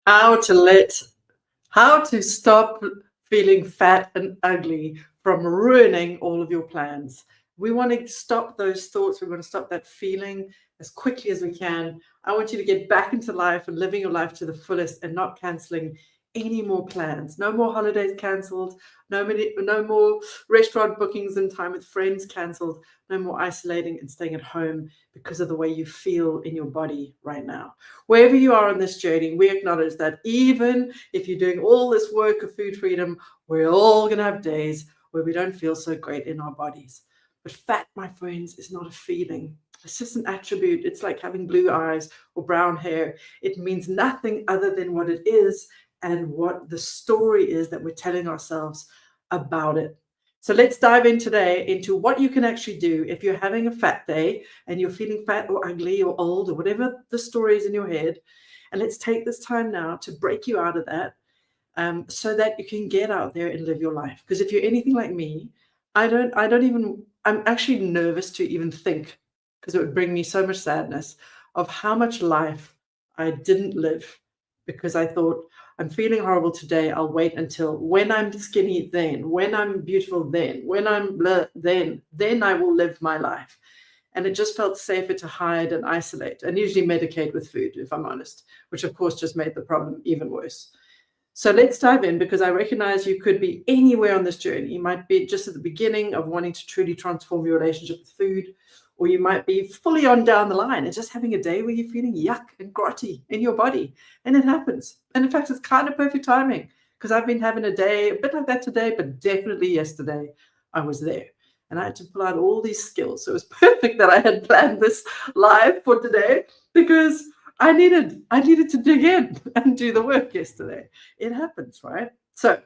how to let how to stop feeling fat and ugly from ruining all of your plans. We want to stop those thoughts. We want to stop that feeling as quickly as we can. I want you to get back into life and living your life to the fullest and not canceling any more plans. No more holidays canceled. No more restaurant bookings and time with friends canceled. No more isolating and staying at home because of the way you feel in your body right now. Wherever you are on this journey, we acknowledge that even if you're doing all this work of food freedom, we're all going to have days where we don't feel so great in our bodies. But fat, my friends, is not a feeling. It's just an attribute. It's like having blue eyes or brown hair. It means nothing other than what it is and what the story is that we're telling ourselves about it. So let's dive in today into what you can actually do if you're having a fat day and you're feeling fat or ugly or old or whatever the story is in your head. And let's take this time now to break you out of that, so that you can get out there and live your life. Because if you're anything like me, I'm actually nervous to even think, because it would bring me so much sadness of how much life I didn't live because I thought, I'm feeling horrible today. I'll wait until when I'm skinny, then when I'm beautiful, then when I'm bleh, then I will live my life. And it just felt safer to hide and isolate and usually medicate with food, if I'm honest, which of course just made the problem even worse. So let's dive in, because I recognize you could be anywhere on this journey. You might be just at the beginning of wanting to truly transform your relationship with food, or you might be fully on down the line and just having a day where you're feeling yuck and grotty in your body. And it happens. And in fact, it's kind of perfect timing, because I've been having a day a bit like that today, but definitely yesterday I was there. And I had to pull out all these skills. So it was perfect that I had planned this live for today, because I needed to dig in and do the work yesterday. It happens, right? So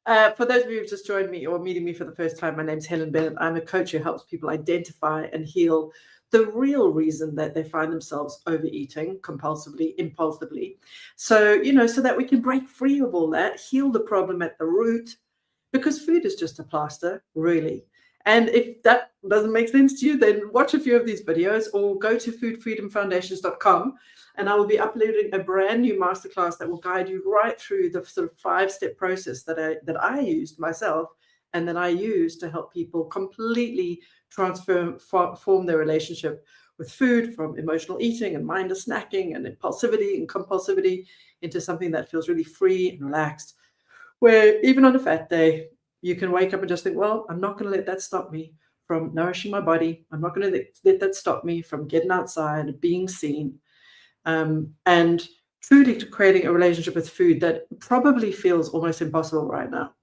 for those of you who've just joined me or meeting me for the first time, my name's Helen Bennett. I'm a coach who helps people identify and heal the real reason that they find themselves overeating compulsively, impulsively. So, so that we can break free of all that, heal the problem at the root, because food is just a plaster, really. And if that doesn't make sense to you, then watch a few of these videos or go to foodfreedomfoundations.com, and I will be uploading a brand new masterclass that will guide you right through the sort of 5-step process that I used myself and that I use to help people completely form their relationship with food, from emotional eating and mindless snacking and impulsivity and compulsivity into something that feels really free and relaxed, where even on a fat day, you can wake up and just think, well, I'm not going to let that stop me from nourishing my body. I'm not going to let that stop me from getting outside, being seen, and truly creating a relationship with food that probably feels almost impossible right now.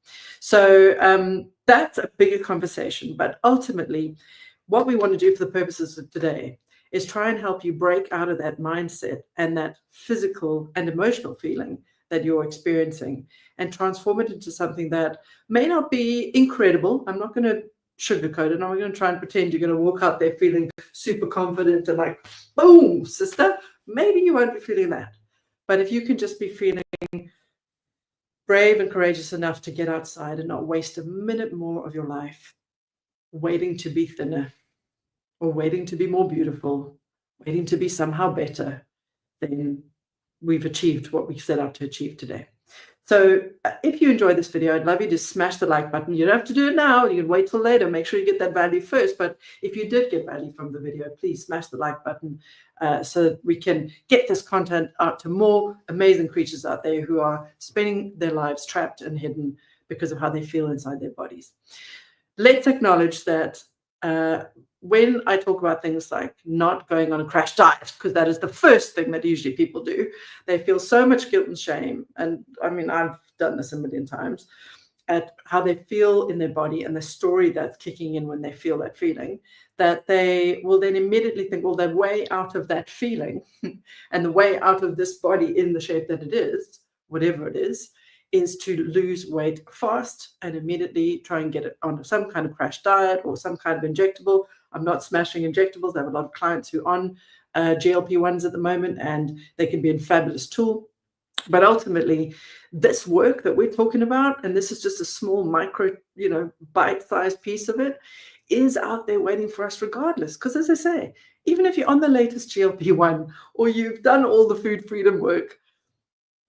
So that's a bigger conversation. But ultimately, what we want to do for the purposes of today is try and help you break out of that mindset and that physical and emotional feeling that you're experiencing, and transform it into something that may not be incredible. I'm not going to sugarcoat it. I'm not going to try and pretend you're going to walk out there feeling super confident and like, boom, sister. Maybe you won't be feeling that. But if you can just be feeling brave and courageous enough to get outside and not waste a minute more of your life waiting to be thinner, or waiting to be more beautiful, waiting to be somehow better, then we've achieved what we set out to achieve today. So if you enjoyed this video, I'd love you to smash the like button. You don't have to do it now. You can wait till later. Make sure you get that value first. But if you did get value from the video, please smash the like button, so that we can get this content out to more amazing creatures out there who are spending their lives trapped and hidden because of how they feel inside their bodies. Let's acknowledge that when I talk about things like not going on a crash diet, because that is the first thing that usually people do, they feel so much guilt and shame. And I mean, I've done this a million times, at how they feel in their body and the story that's kicking in when they feel that feeling, that they will then immediately think, well, the way out of that feeling and the way out of this body in the shape that it is, whatever it is to lose weight fast and immediately try and get it on some kind of crash diet or some kind of injectable. I'm not smashing injectables. I have a lot of clients who are on GLP-1s at the moment, and they can be a fabulous tool. But ultimately, this work that we're talking about, and this is just a small micro, bite-sized piece of it, is out there waiting for us regardless. Because as I say, even if you're on the latest GLP-1 or you've done all the food freedom work,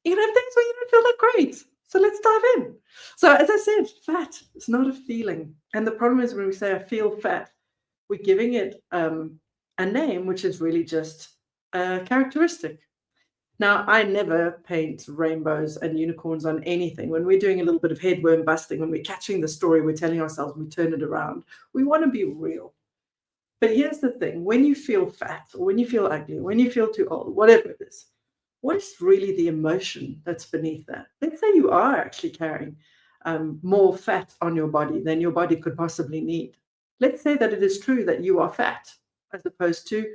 You can have days where you don't feel that great. So let's dive in. So as I said, fat is not a feeling. And the problem is when we say I feel fat, we're giving it a name, which is really just a characteristic. Now, I never paint rainbows and unicorns on anything. When we're doing a little bit of headworm busting, when we're catching the story, we're telling ourselves, we turn it around. We want to be real. But here's the thing. When you feel fat, or when you feel ugly, when you feel too old, whatever it is, what is really the emotion that's beneath that? Let's say you are actually carrying more fat on your body than your body could possibly need. Let's say that it is true that you are fat, as opposed to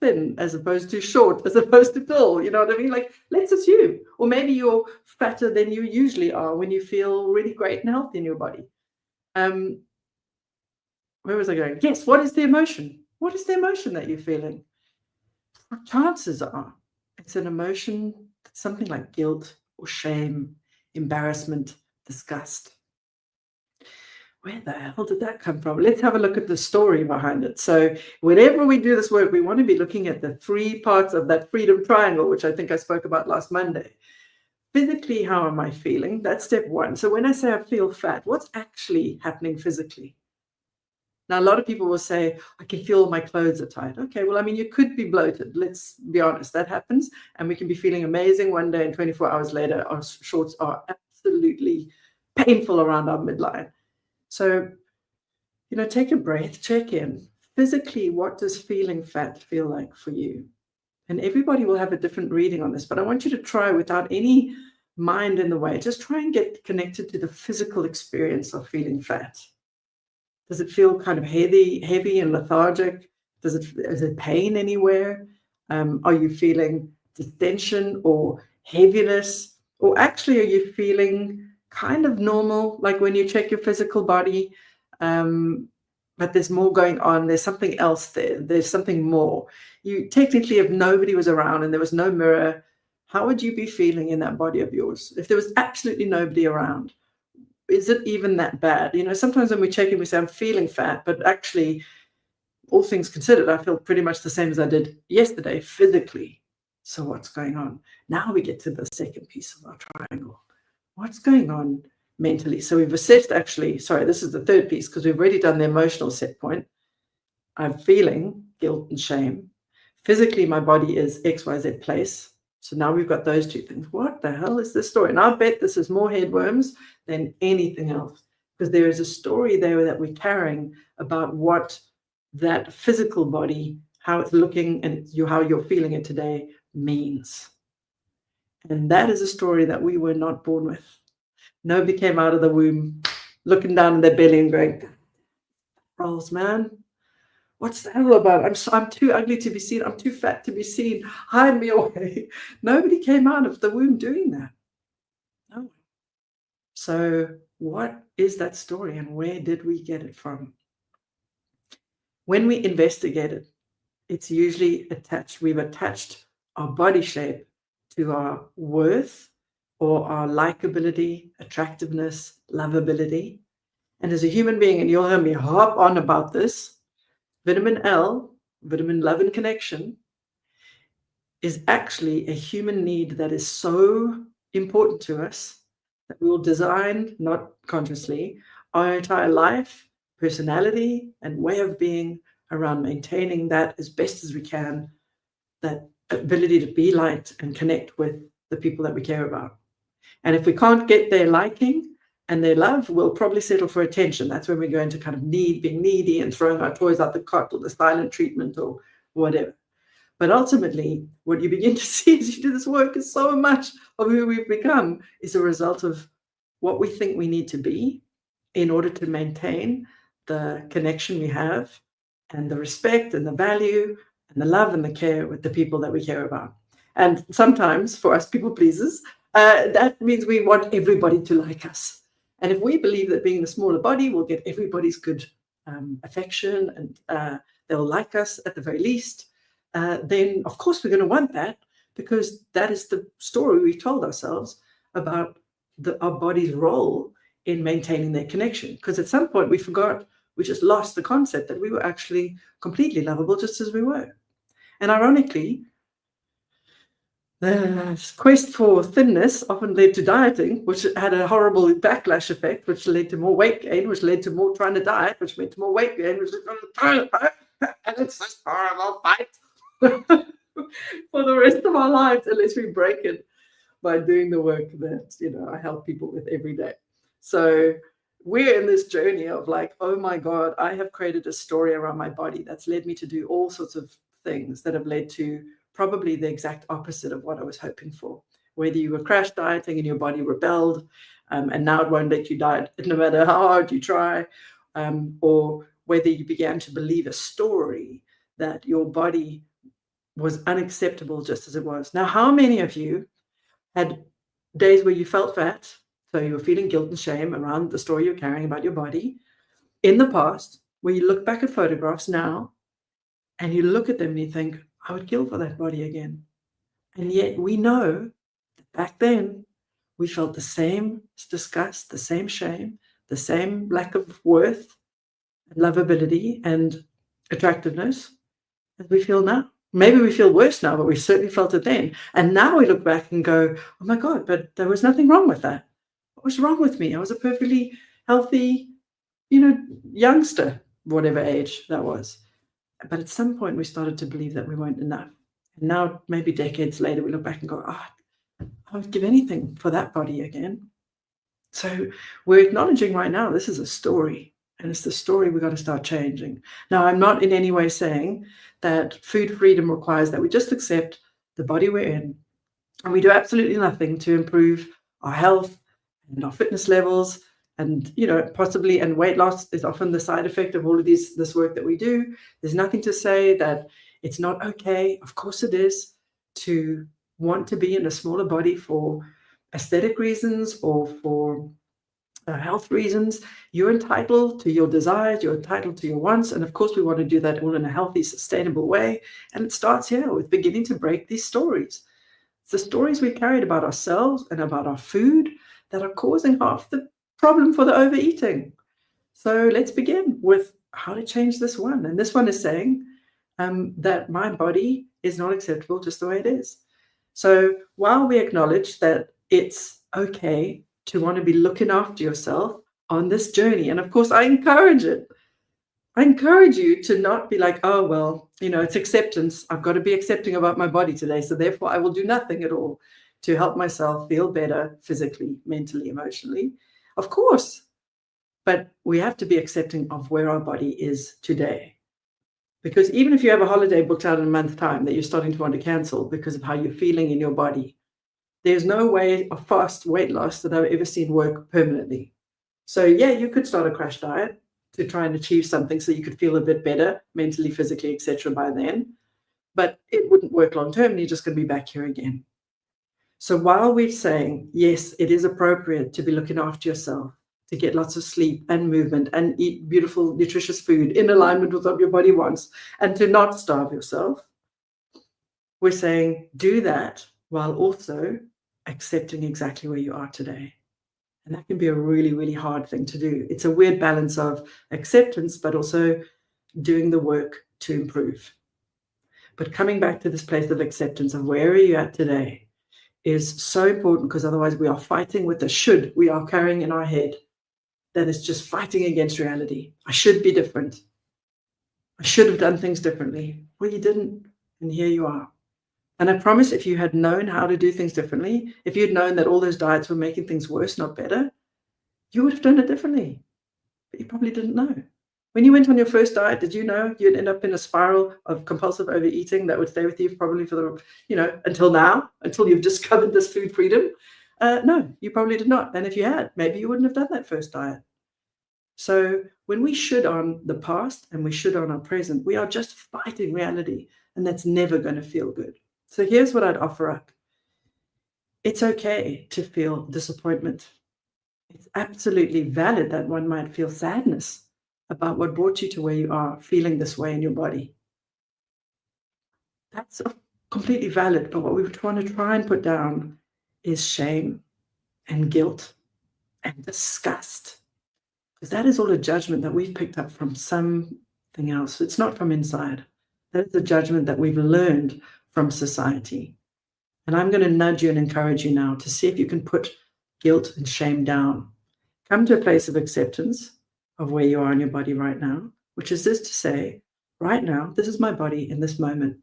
thin, as opposed to short, as opposed to tall. You know what I mean? Like, let's assume. Or maybe you're fatter than you usually are when you feel really great and healthy in your body. Where was I going? Yes, what is the emotion? What is the emotion that you're feeling? Chances are it's an emotion that's something like guilt or shame, embarrassment, disgust. Where the hell did that come from? Let's have a look at the story behind it. So whenever we do this work, we want to be looking at the 3 parts of that freedom triangle, which I think I spoke about last Monday. Physically, how am I feeling? That's step 1. So when I say I feel fat, what's actually happening physically? Now, a lot of people will say, I can feel my clothes are tight. Okay, well, I mean, you could be bloated. Let's be honest, that happens. And we can be feeling amazing one day and 24 hours later, our shorts are absolutely painful around our midline. So, take a breath, check in. Physically, what does feeling fat feel like for you? And everybody will have a different reading on this, but I want you to try without any mind in the way. Just try and get connected to the physical experience of feeling fat. Does it feel kind of heavy and lethargic? Is it pain anywhere? Are you feeling distension or heaviness? Or actually, are you feeling kind of normal, like when you check your physical body, but there's more going on? There's something else there. There's something more. You technically, if nobody was around and there was no mirror, how would you be feeling in that body of yours? If there was absolutely nobody around, is it even that bad? Sometimes when we check in, we say, I'm feeling fat, but actually, all things considered, I feel pretty much the same as I did yesterday physically. So what's going on? Now we get to the second piece of our triangle. What's going on mentally? So we've assessed this is the third piece because we've already done the emotional set point. I'm feeling guilt and shame. Physically, my body is XYZ place. So now we've got those 2 things. What the hell is this story? And I bet this is more headworms than anything else, because there is a story there that we're carrying about what that physical body, how it's looking and how you're feeling it today means. And that is a story that we were not born with. Nobody came out of the womb looking down in their belly and going, rolls, man. What's the hell about? I'm too ugly to be seen. I'm too fat to be seen. Hide me away. Nobody came out of the womb doing that. No. So what is that story and where did we get it from? When we investigate it, it's usually attached. We've attached our body shape to our worth or our likability, attractiveness, lovability. And as a human being, and you'll hear me harp on about this, vitamin L, vitamin love and connection, is actually a human need that is so important to us that we will design, not consciously, our entire life, personality, and way of being around maintaining that as best as we can, that ability to be liked and connect with the people that we care about. And if we can't get their liking and their love, we'll probably settle for attention. That's when we go into kind of being needy and throwing our toys out the cot or the silent treatment or whatever. But ultimately, what you begin to see as you do this work is so much of who we've become is a result of what we think we need to be in order to maintain the connection we have and the respect and the value and the love and the care with the people that we care about. And sometimes for us people pleasers, that means we want everybody to like us. And if we believe that being the smaller body will get everybody's good affection and they'll like us at the very least, then of course we're going to want that, because that is the story we've told ourselves about our body's role in maintaining their connection. Because at some point we just lost the concept that we were actually completely lovable just as we were. And ironically, The quest for thinness often led to dieting, which had a horrible backlash effect, which led to more weight gain, which led to more trying to diet, which led to more weight gain, which and it's this horrible fight for the rest of our lives unless we break it by doing the work that I help people with every day. So we're in this journey of like, oh my God, I have created a story around my body that's led me to do all sorts of things that have led to probably the exact opposite of what I was hoping for. Whether you were crash dieting and your body rebelled, and now it won't let you diet no matter how hard you try, or whether you began to believe a story that your body was unacceptable just as it was. Now, how many of you had days where you felt fat, so you were feeling guilt and shame around the story you're carrying about your body in the past, where you look back at photographs now and you look at them and you think, I would kill for that body again. And yet we know that back then we felt the same disgust, the same shame, the same lack of worth, lovability, and attractiveness as we feel now. Maybe we feel worse now, but we certainly felt it then. And now we look back and go, oh my God, but there was nothing wrong with that. What was wrong with me? I was a perfectly healthy, youngster, whatever age that was. But at some point we started to believe that we weren't enough. And now, maybe decades later, we look back and go, I would give anything for that body again. So we're acknowledging right now, this is a story. And it's the story we've got to start changing. Now, I'm not in any way saying that food freedom requires that we just accept the body we're in and we do absolutely nothing to improve our health and our fitness levels. And, possibly, and weight loss is often the side effect of all of this work that we do. There's nothing to say that it's not okay. Of course it is to want to be in a smaller body for aesthetic reasons or for health reasons. You're entitled to your desires, you're entitled to your wants, and of course we want to do that all in a healthy, sustainable way. And it starts here with beginning to break these stories. It's the stories we carried about ourselves and about our food that are causing half the problem for the overeating. So let's begin with how to change this one. And this one is saying that my body is not acceptable just the way it is. So while we acknowledge that it's okay to want to be looking after yourself on this journey. And of course, I encourage it. I encourage you to not be like, oh, well, it's acceptance. I've got to be accepting about my body today. So therefore, I will do nothing at all to help myself feel better physically, mentally, emotionally. Of course. But we have to be accepting of where our body is today. Because even if you have a holiday booked out in a month's time that you're starting to want to cancel because of how you're feeling in your body, there's no way of fast weight loss that I've ever seen work permanently. So yeah, you could start a crash diet to try and achieve something so you could feel a bit better mentally, physically, etc. by then. But it wouldn't work long term and you're just going to be back here again. So while we're saying, yes, it is appropriate to be looking after yourself, to get lots of sleep and movement and eat beautiful, nutritious food in alignment with what your body wants and to not starve yourself, we're saying do that while also accepting exactly where you are today. And that can be a really, really hard thing to do. It's a weird balance of acceptance, but also doing the work to improve. But coming back to this place of acceptance of where are you at today is so important, because otherwise we are fighting with the should we are carrying in our head that is just fighting against reality. I should be different. I should have done things differently. Well, you didn't, and here you are. And I promise if you had known how to do things differently, if you'd known that all those diets were making things worse, not better, you would have done it differently. But you probably didn't know. When you went on your first diet, did you know you'd end up in a spiral of compulsive overeating that would stay with you probably for the, until now, until you've discovered this food freedom? No, you probably did not. And if you had, maybe you wouldn't have done that first diet. So when we should on the past and we should on our present, we are just fighting reality, and that's never going to feel good. So here's what I'd offer up. It's okay to feel disappointment. It's absolutely valid that one might feel sadness about what brought you to where you are feeling this way in your body. That's completely valid. But what we want to try and put down is shame and guilt and disgust. Because that is all a judgment that we've picked up from something else. It's not from inside. That is a judgment that we've learned from society. And I'm going to nudge you and encourage you now to see if you can put guilt and shame down. Come to a place of acceptance of where you are in your body right now, which is this to say, right now, this is my body in this moment.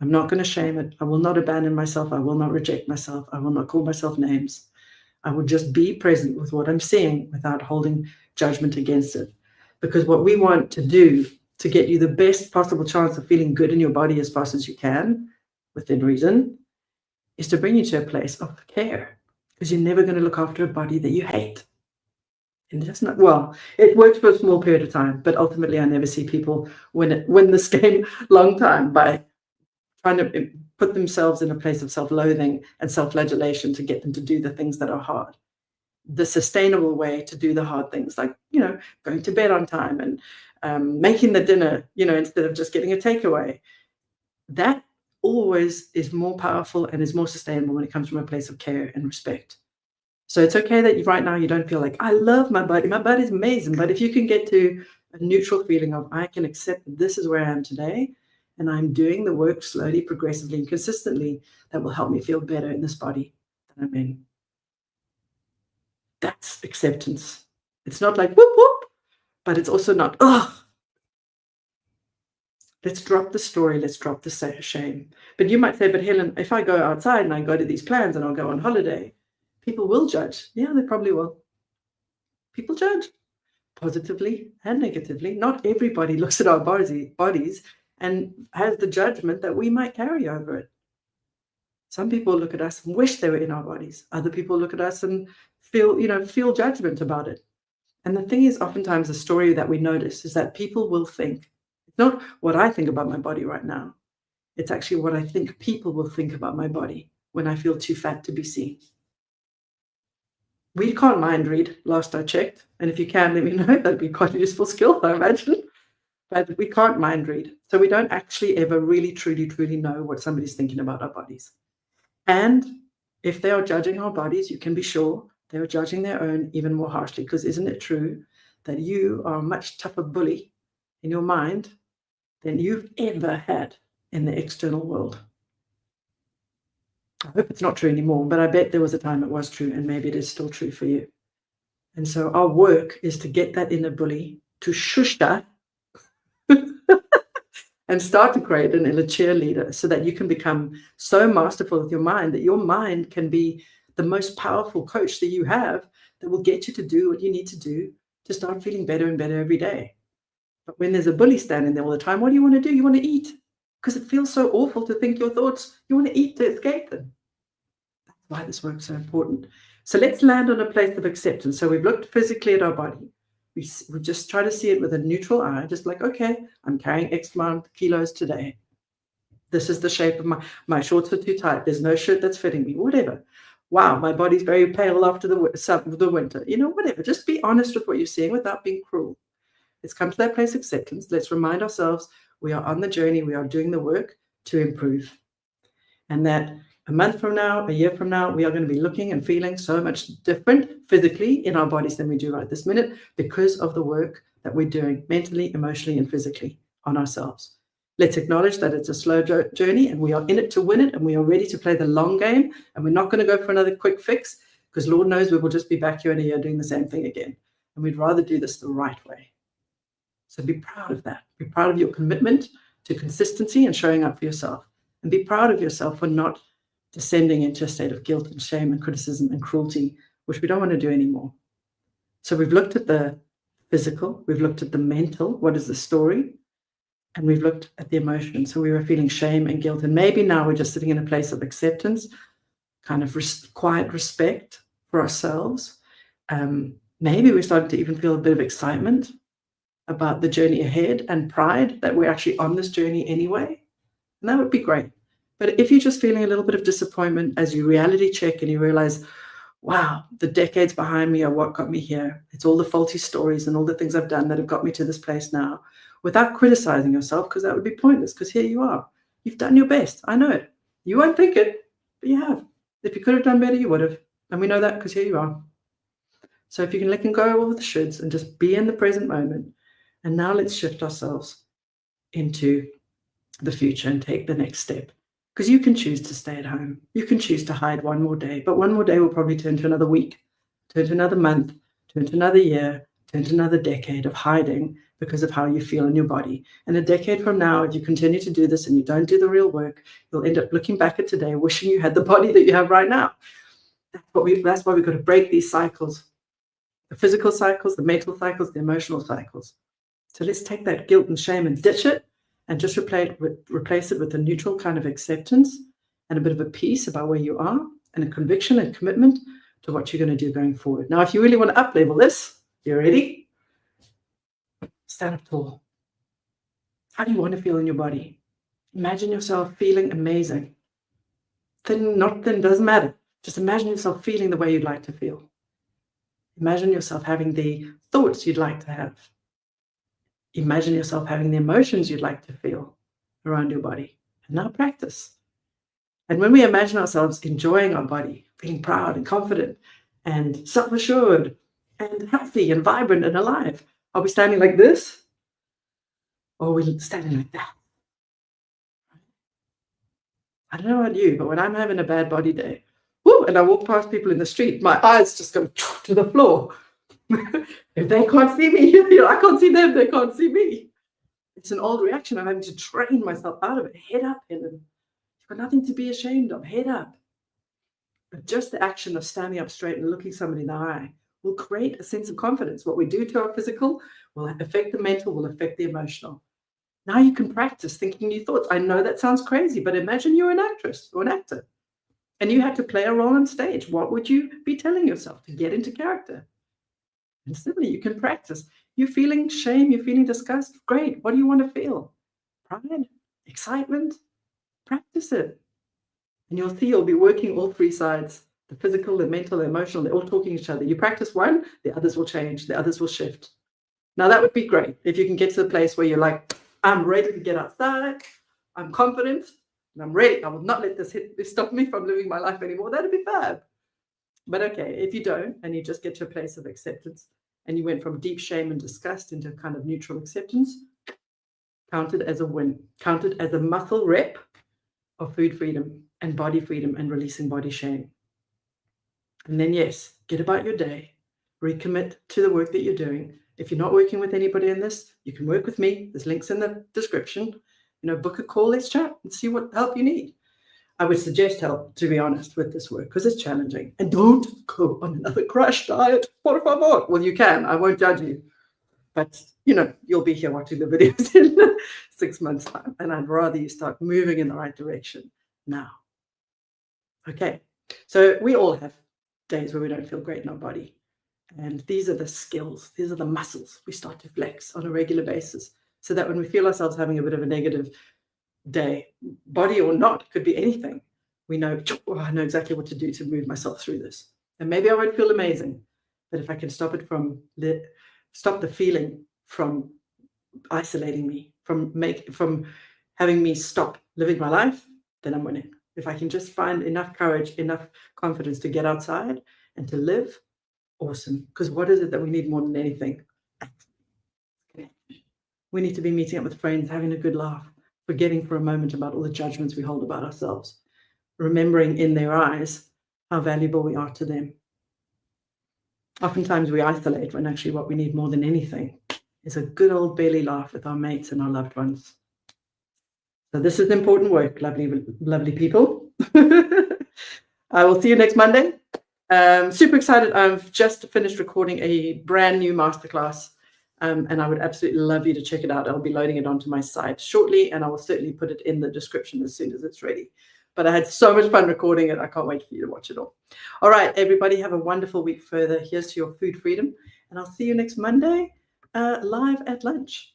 I'm not going to shame it. I will not abandon myself. I will not reject myself. I will not call myself names. I will just be present with what I'm seeing without holding judgment against it. Because what we want to do to get you the best possible chance of feeling good in your body as fast as you can, within reason, is to bring you to a place of care. Because you're never going to look after a body that you hate. And that's not, well, it works for a small period of time, but ultimately I never see people win this game long time by trying to put themselves in a place of self-loathing and self-flagellation to get them to do the things that are hard. The sustainable way to do the hard things, like, going to bed on time and making the dinner, instead of just getting a takeaway, that always is more powerful and is more sustainable when it comes from a place of care and respect. So it's okay that right now you don't feel like, I love my body's amazing, but if you can get to a neutral feeling of, I can accept that this is where I am today, and I'm doing the work slowly, progressively, and consistently that will help me feel better in this body that I'm in. That's acceptance. It's not like whoop whoop, but it's also not, ugh. Let's drop the story. Let's drop the shame. But you might say, but Helen, if I go outside and I go to these plans and I'll go on holiday, people will judge. Yeah, they probably will. People judge positively and negatively. Not everybody looks at our bodies and has the judgment that we might carry over it. Some people look at us and wish they were in our bodies. Other people look at us and feel judgment about it. And the thing is, oftentimes the story that we notice is that people will think, it's not what I think about my body right now. It's actually what I think people will think about my body when I feel too fat to be seen. We can't mind read, last I checked. And if you can, let me know. That'd be quite a useful skill, I imagine. But we can't mind read. So we don't actually ever really, truly, truly know what somebody's thinking about our bodies. And if they are judging our bodies, you can be sure they are judging their own even more harshly. Because isn't it true that you are a much tougher bully in your mind than you've ever had in the external world? I hope it's not true anymore, but I bet there was a time it was true, and maybe it is still true for you. And so our work is to get that inner bully to shush that and start to create an inner cheerleader so that you can become so masterful with your mind that your mind can be the most powerful coach that you have that will get you to do what you need to do to start feeling better and better every day. But when there's a bully standing there all the time, what do? You want to eat, because it feels so awful to think your thoughts. You want to eat to escape them. That's why this work's so important. So let's land on a place of acceptance. So we've looked physically at our body. We just try to see it with a neutral eye, just like, okay, I'm carrying X amount of kilos today. This is the shape of my shorts are too tight. There's no shirt that's fitting me, whatever. Wow, my body's very pale after the winter. Whatever. Just be honest with what you're seeing without being cruel. Let's come to that place of acceptance. Let's remind ourselves we are on the journey. We are doing the work to improve. And that a month from now, a year from now, we are going to be looking and feeling so much different physically in our bodies than we do right this minute because of the work that we're doing mentally, emotionally, and physically on ourselves. Let's acknowledge that it's a slow journey and we are in it to win it, and we are ready to play the long game, and we're not going to go for another quick fix because Lord knows we will just be back here in a year doing the same thing again. And we'd rather do this the right way. So be proud of that. Be proud of your commitment to consistency and showing up for yourself. And be proud of yourself for not descending into a state of guilt and shame and criticism and cruelty, which we don't want to do anymore. So we've looked at the physical, we've looked at the mental, what is the story, and we've looked at the emotion. So we were feeling shame and guilt, and maybe now we're just sitting in a place of acceptance, kind of quiet respect for ourselves. Maybe we're starting to even feel a bit of excitement about the journey ahead and pride that we're actually on this journey anyway. And that would be great. But if you're just feeling a little bit of disappointment as you reality check and you realize, wow, the decades behind me are what got me here. It's all the faulty stories and all the things I've done that have got me to this place now, without criticizing yourself, because that would be pointless, because here you are. You've done your best. I know it. You won't think it, but you have. If you could have done better, you would have. And we know that because here you are. So if you can let go of all the shoulds and just be in the present moment, and now let's shift ourselves into the future and take the next step. Because you can choose to stay at home. You can choose to hide one more day, but one more day will probably turn to another week, turn to another month, turn to another year, turn to another decade of hiding because of how you feel in your body. And a decade from now, if you continue to do this and you don't do the real work, you'll end up looking back at today, wishing you had the body that you have right now. That's why we've got to break these cycles, the physical cycles, the mental cycles, the emotional cycles. So let's take that guilt and shame and ditch it and just replace it with a neutral kind of acceptance and a bit of a peace about where you are and a conviction and commitment to what you're going to do going forward. Now, if you really want to up-level this, you ready? Stand up tall. How do you want to feel in your body? Imagine yourself feeling amazing. Thin, not thin, doesn't matter. Just imagine yourself feeling the way you'd like to feel. Imagine yourself having the thoughts you'd like to have. Imagine yourself having the emotions you'd like to feel around your body. And now practice. And when we imagine ourselves enjoying our body, feeling proud and confident and self-assured and healthy and vibrant and alive, are we standing like this? Or are we standing like that? I don't know about you, but when I'm having a bad body day, and I walk past people in the street, my eyes just go to the floor. If they can't see me, I can't see them, they can't see me. It's an old reaction. I'm having to train myself out of it. Head up, Helen. You've got nothing to be ashamed of. Head up. But just the action of standing up straight and looking somebody in the eye will create a sense of confidence. What we do to our physical will affect the mental, will affect the emotional. Now you can practice thinking new thoughts. I know that sounds crazy, but imagine you're an actress or an actor and you had to play a role on stage. What would you be telling yourself to get into character? And simply, you can practice. You're feeling shame, you're feeling disgust. Great. What do you want to feel? Pride? Excitement? Practice it. And you'll see you'll be working all three sides. The physical, the mental, the emotional, they're all talking to each other. You practice one, the others will change, the others will shift. Now, that would be great if you can get to the place where you're like, I'm ready to get outside. I'm confident and I'm ready. I will not let this stop me from living my life anymore. That'd be fab. But okay, if you don't, and you just get to a place of acceptance and you went from deep shame and disgust into kind of neutral acceptance, count it as a win. Count it as a muscle rep of food freedom and body freedom and releasing body shame. And then, yes, get about your day. Recommit to the work that you're doing. If you're not working with anybody in this, you can work with me. There's links in the description. Book a call, let's chat and see what help you need. I would suggest help, to be honest, with this work because it's challenging. And don't go on another crash diet, por favor. Well, you can. I won't judge you. But, you'll be here watching the videos in 6 months' time. And I'd rather you start moving in the right direction now. Okay. So we all have days where we don't feel great in our body. And these are the skills. These are the muscles we start to flex on a regular basis so that when we feel ourselves having a bit of a negative day, body or not, could be anything, we know, I know exactly what to do to move myself through this. And maybe I won't feel amazing, but if I can stop the feeling from isolating me, from having me stop living my life, then I'm winning. If I can just find enough courage, enough confidence to get outside and to live, awesome. Because what is it that we need more than anything? We need to be meeting up with friends, having a good laugh, forgetting for a moment about all the judgments we hold about ourselves, remembering in their eyes how valuable we are to them. Oftentimes we isolate when actually what we need more than anything is a good old belly laugh with our mates and our loved ones. So this is important work, lovely people. I will see you next Monday. Super excited. I've just finished recording a brand new masterclass. And I would absolutely love you to check it out. I'll be loading it onto my site shortly, and I will certainly put it in the description as soon as it's ready. But I had so much fun recording it. I can't wait for you to watch it all. All right, everybody, have a wonderful week further. Here's to your food freedom, and I'll see you next Monday live at lunch.